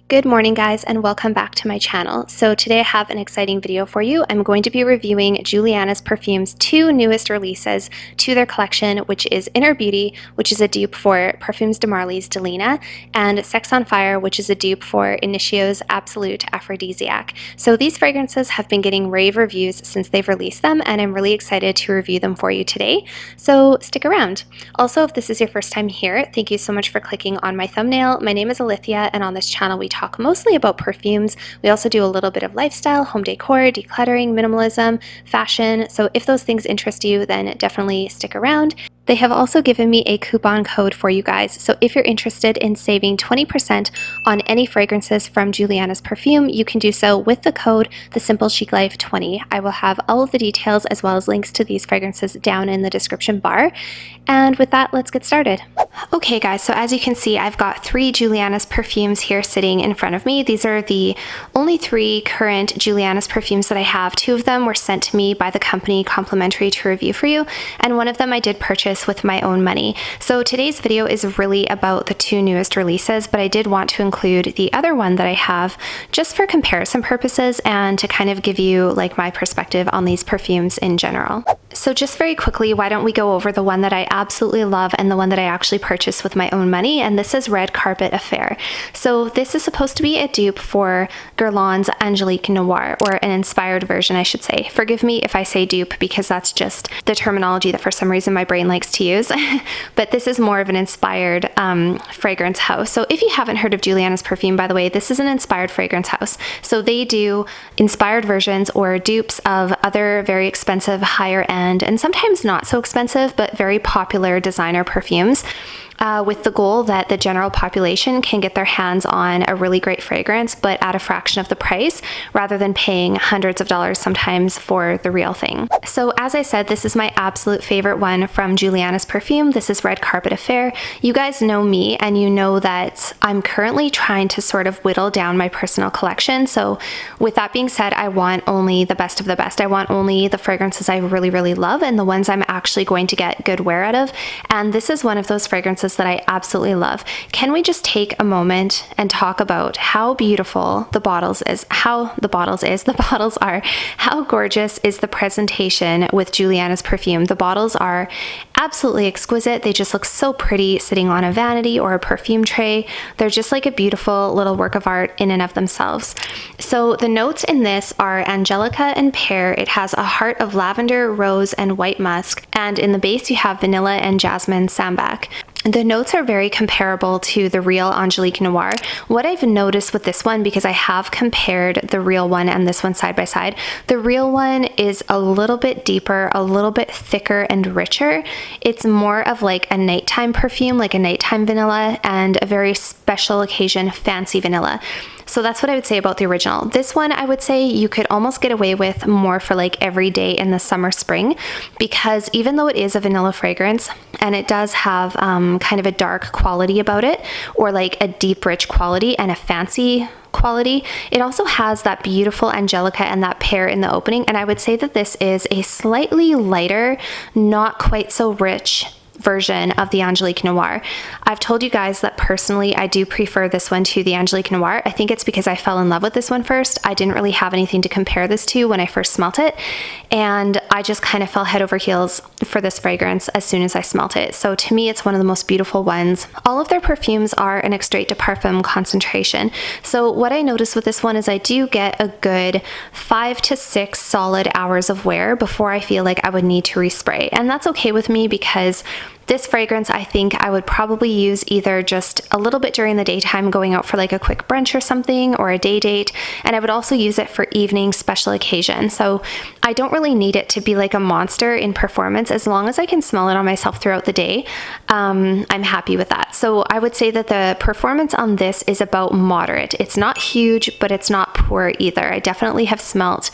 Good morning guys, and welcome back to my channel. So today I have an exciting video for you. I'm going to be reviewing Julianna's Perfume's two newest releases to their collection, which is Inner Beauty, which is a dupe for Perfumes de Marly's DELINA, and Sex on Fire, which is a dupe for INITIO's Absolute Aphrodisiac. So these fragrances have been getting rave reviews since they've released them, and I'm really excited to review them for you today. So stick around. Also, if this is your first time here, thank you so much for clicking on my thumbnail. My name is Alithia, and on this channel we talk mostly about perfumes. We also do a little bit of lifestyle, home decor, decluttering, minimalism, fashion. So if those things interest you, then definitely stick around. They have also given me a coupon code for you guys, so if you're interested in saving 20% on any fragrances from Julianna's Perfume, you can do so with the code TheSimpleChicLife20. I will have all of the details as well as links to these fragrances down in the description bar. And with that, let's get started. Okay guys, so as you can see, I've got three Julianna's Perfumes here sitting in front of me. These are the only three current Julianna's Perfumes that I have. Two of them were sent to me by the company complimentary to review for you, and one of them I did purchase with my own money. So today's video is really about the two newest releases, but I did want to include the other one that I have just for comparison purposes and to kind of give you like my perspective on these perfumes in general. So just very quickly, why don't we go over the one that I absolutely love and the one that I actually purchased with my own money, and this is Red Carpet Affair. So this is supposed to be a dupe for Guerlain's Angelique Noir, or an inspired version I should say. Forgive me if I say dupe because that's just the terminology that for some reason my brain likes to use, but this is more of an inspired fragrance house. So if you haven't heard of Julianna's Perfume, by the way, this is an inspired fragrance house. So they do inspired versions or dupes of other very expensive, higher end, and sometimes not so expensive, but very popular designer perfumes. With the goal that the general population can get their hands on a really great fragrance, but at a fraction of the price, rather than paying hundreds of dollars sometimes for the real thing. So as I said, this is my absolute favorite one from Julianna's Perfume. This is Red Carpet Affair. You guys know me, and you know that I'm currently trying to sort of whittle down my personal collection. So with that being said, I want only the best of the best. I want only the fragrances I really, really love and the ones I'm actually going to get good wear out of. And this is one of those fragrances that I absolutely love. Can we just take a moment and talk about how beautiful the bottles are, how gorgeous is the presentation with Julianna's Perfume. The bottles are absolutely exquisite. They just look so pretty sitting on a vanity or a perfume tray. They're just like a beautiful little work of art in and of themselves. So the notes in this are angelica and pear. It has a heart of lavender, rose, and white musk. And in the base, you have vanilla and jasmine sambac. The notes are very comparable to the real Angelique Noir. What I've noticed with this one, because I have compared the real one and this one side by side, the real one is a little bit deeper, a little bit thicker and richer. It's more of like a nighttime perfume, like a nighttime vanilla, and a very special occasion fancy vanilla. So that's what I would say about the original. This one, I would say you could almost get away with more for like every day in the summer, spring, because even though it is a vanilla fragrance and it does have kind of a dark quality about it, or like a deep, rich quality and a fancy quality, it also has that beautiful angelica and that pear in the opening. And I would say that this is a slightly lighter, not quite so rich version of the Angelique Noir. I've told you guys that personally I do prefer this one to the Angelique Noir. I think it's because I fell in love with this one first. I didn't really have anything to compare this to when I first smelt it, and I just kind of fell head over heels for this fragrance as soon as I smelt it. So to me, it's one of the most beautiful ones. All of their perfumes are an extrait de parfum concentration. So what I noticed with this one is I do get a good 5 to 6 solid hours of wear before I feel like I would need to respray. And that's okay with me because this fragrance, I think I would probably use either just a little bit during the daytime going out for like a quick brunch or something, or a day date, and I would also use it for evening special occasion. So I don't really need it to be like a monster in performance. As long as I can smell it on myself throughout the day, I'm happy with that. So I would say that the performance on this is about moderate. It's not huge, but it's not poor either. I definitely have smelt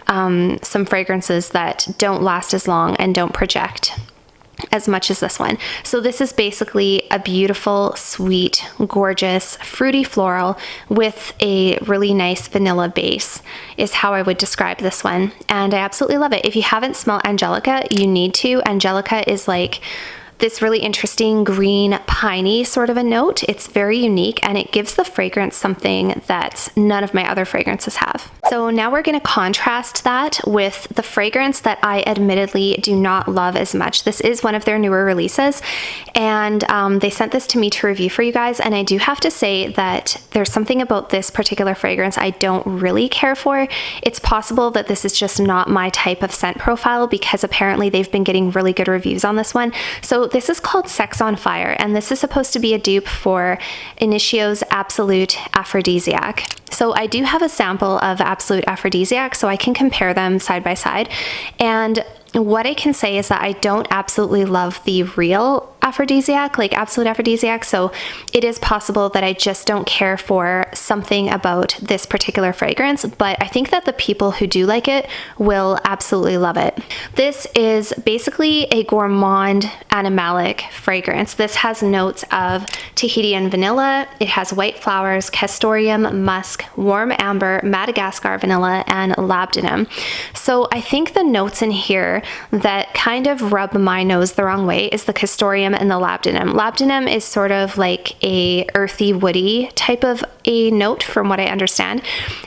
some fragrances that don't last as long and don't project as much as this one. So this is basically a beautiful, sweet, gorgeous, fruity floral with a really nice vanilla base is how I would describe this one. And I absolutely love it. If you haven't smelled Angelica, you need to. Angelica is like this really interesting green piney sort of a note. It's very unique and it gives the fragrance something that none of my other fragrances have. So now we're going to contrast that with the fragrance that I admittedly do not love as much. This is one of their newer releases, and they sent this to me to review for you guys, and I do have to say that there's something about this particular fragrance I don't really care for. It's possible that this is just not my type of scent profile, because apparently they've been getting really good reviews on this one. So this is called Sex on Fire, and this is supposed to be a dupe for INITIO's Absolute Aphrodisiac. So I do have a sample of Absolute Aphrodisiac, so I can compare them side by side. And what I can say is that I don't absolutely love the real aphrodisiac, like Absolute Aphrodisiac, so it is possible that I just don't care for something about this particular fragrance, but I think that the people who do like it will absolutely love it. This is basically a gourmand animalic fragrance. This has notes of Tahiti and vanilla. It has white flowers, castoreum, musk, warm amber, Madagascar vanilla, and labdanum. So I think the notes in here that kind of rub my nose the wrong way is the castoreum and the labdanum. Labdanum is sort of like a earthy, woody type of a note from what I understand.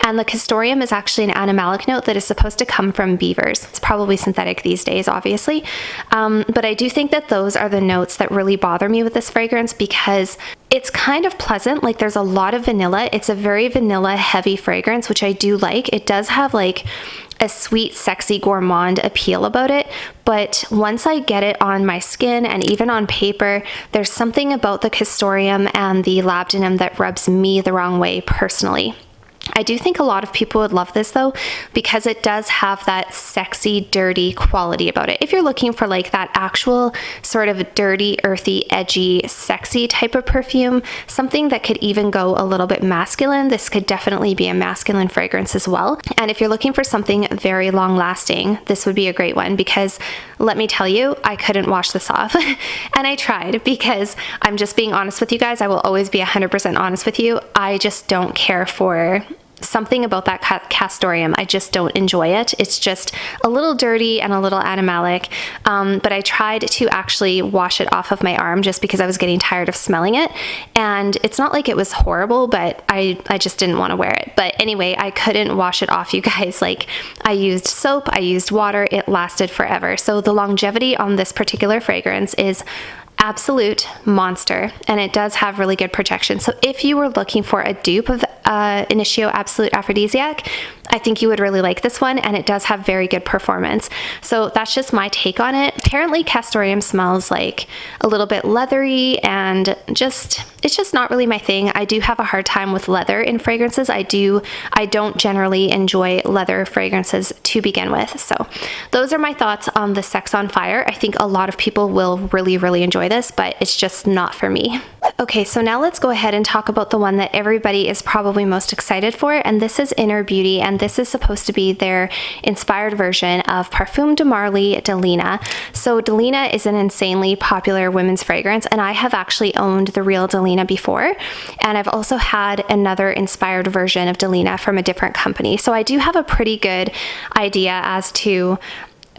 And the castoreum is actually an animalic note that is supposed to come from beavers. It's probably synthetic these days, obviously. But I do think that those are the notes that really bother me with this fragrance, because it's kind of pleasant. Like, there's a lot of vanilla. It's a very vanilla heavy fragrance, which I do like. It does have like a sweet, sexy, gourmand appeal about it, but once I get it on my skin and even on paper, there's something about the castoreum and the labdanum that rubs me the wrong way personally. I do think a lot of people would love this though, because it does have that sexy, dirty quality about it. If you're looking for like that actual sort of dirty, earthy, edgy, sexy type of perfume, something that could even go a little bit masculine, this could definitely be a masculine fragrance as well. And if you're looking for something very long lasting, this would be a great one, because let me tell you, I couldn't wash this off. And I tried, because I'm just being honest with you guys. I will always be 100% honest with you. I just don't care for something about that castoreum. I just don't enjoy it. It's just a little dirty and a little animalic. But I tried to actually wash it off of my arm just because I was getting tired of smelling it. And it's not like it was horrible, but I just didn't want to wear it. But anyway, I couldn't wash it off, you guys. Like, I used soap, I used water, it lasted forever. So the longevity on this particular fragrance is absolute monster, and it does have really good protection. So if you were looking for a dupe of INITIO Absolute Aphrodisiac, I think you would really like this one, and it does have very good performance. So that's just my take on it. Apparently castoreum smells like a little bit leathery, and it's just not really my thing. I do have a hard time with leather in fragrances. I don't generally enjoy leather fragrances to begin with. So those are my thoughts on the Sex on Fire. I think a lot of people will really, really enjoy this, but it's just not for me. Okay, so now let's go ahead and talk about the one that everybody is probably most excited for, and this is Inner Beauty, and this is supposed to be their inspired version of Parfum de Marly DELINA. So DELINA is an insanely popular women's fragrance, and I have actually owned the real DELINA before, and I've also had another inspired version of DELINA from a different company. So I do have a pretty good idea as to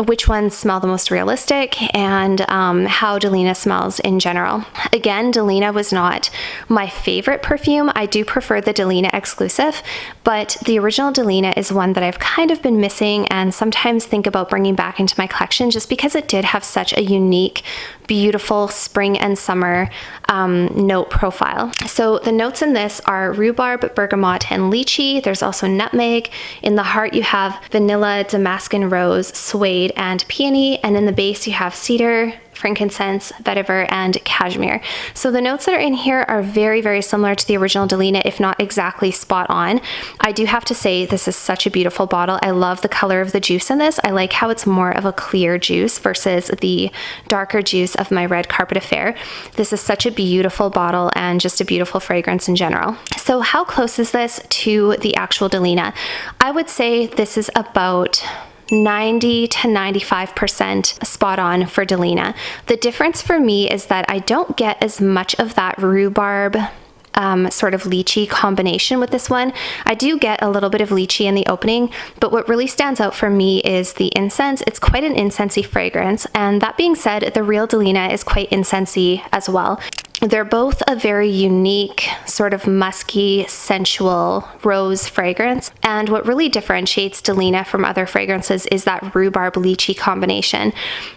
which ones smell the most realistic and how DELINA smells in general. Again, DELINA was not my favorite perfume. I do prefer the DELINA exclusive, but the original DELINA is one that I've kind of been missing and sometimes think about bringing back into my collection, just because it did have such a unique, beautiful spring and summer note profile. So the notes in this are rhubarb, bergamot, and lychee. There's also nutmeg. In the heart you have vanilla, Damascus rose, suede, and peony, and in the base you have cedar, frankincense, vetiver, and cashmere. So the notes that are in here are very, very similar to the original DELINA, if not exactly spot on. I do have to say this is such a beautiful bottle. I love the color of the juice in this. I like how it's more of a clear juice versus the darker juice of my Red Carpet Affair. This is such a beautiful bottle and just a beautiful fragrance in general. So how close is this to the actual DELINA? I would say this is about 90 to 95% spot on for DELINA. The difference for me is that I don't get as much of that rhubarb sort of lychee combination with this one. I do get a little bit of lychee in the opening, but what really stands out for me is the incense. It's quite an incensey fragrance, and that being said, the real DELINA is quite incensey as well. They're both a very unique, sort of musky, sensual rose fragrance. And what really differentiates DELINA from other fragrances is that rhubarb lychee combination.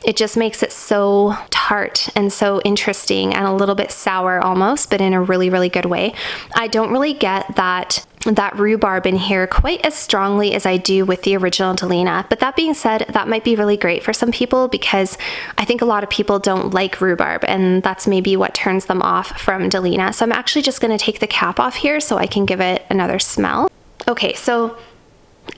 It just makes it so tart and so interesting and a little bit sour almost, but in a really, really good way. I don't really get that rhubarb in here quite as strongly as I do with the original DELINA. But that being said, that might be really great for some people because I think a lot of people don't like rhubarb, and that's maybe what turns them off from DELINA. So I'm actually just going to take the cap off here so I can give it another smell. Okay, so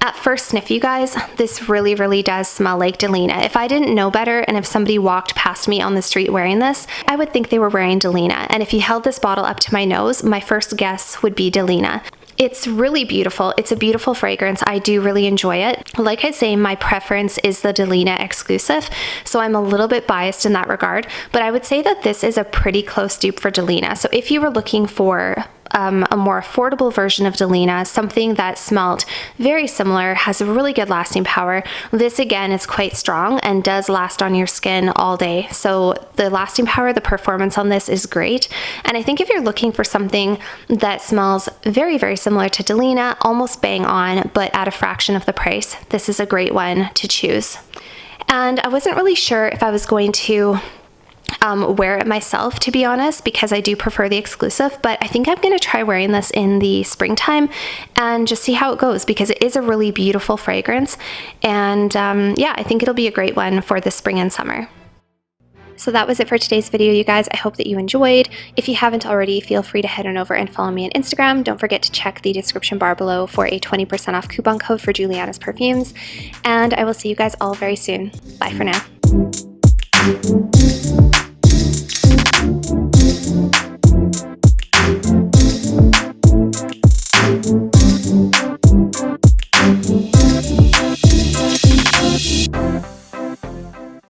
at first sniff, you guys, this really, really does smell like DELINA. If I didn't know better and if somebody walked past me on the street wearing this, I would think they were wearing DELINA. And if you held this bottle up to my nose, my first guess would be DELINA. It's really beautiful. It's a beautiful fragrance. I do really enjoy it. Like I say, my preference is the DELINA exclusive, so I'm a little bit biased in that regard, but I would say that this is a pretty close dupe for DELINA. So if you were looking for a more affordable version of DELINA, something that smelled very similar, has a really good lasting power. This again is quite strong and does last on your skin all day. So the lasting power, the performance on this is great. And I think if you're looking for something that smells very, very similar to DELINA, almost bang on, but at a fraction of the price, this is a great one to choose. And I wasn't really sure if I was going to wear it myself, to be honest, because I do prefer the exclusive, but I think I'm going to try wearing this in the springtime and just see how it goes, because it is a really beautiful fragrance. And yeah, I think it'll be a great one for the spring and summer. So that was it for today's video, you guys. I hope that you enjoyed. If you haven't already, feel free to head on over and follow me on Instagram. Don't forget to check the description bar below for a 20% off coupon code for Julianna's Perfumes. And I will see you guys all very soon. Bye for now.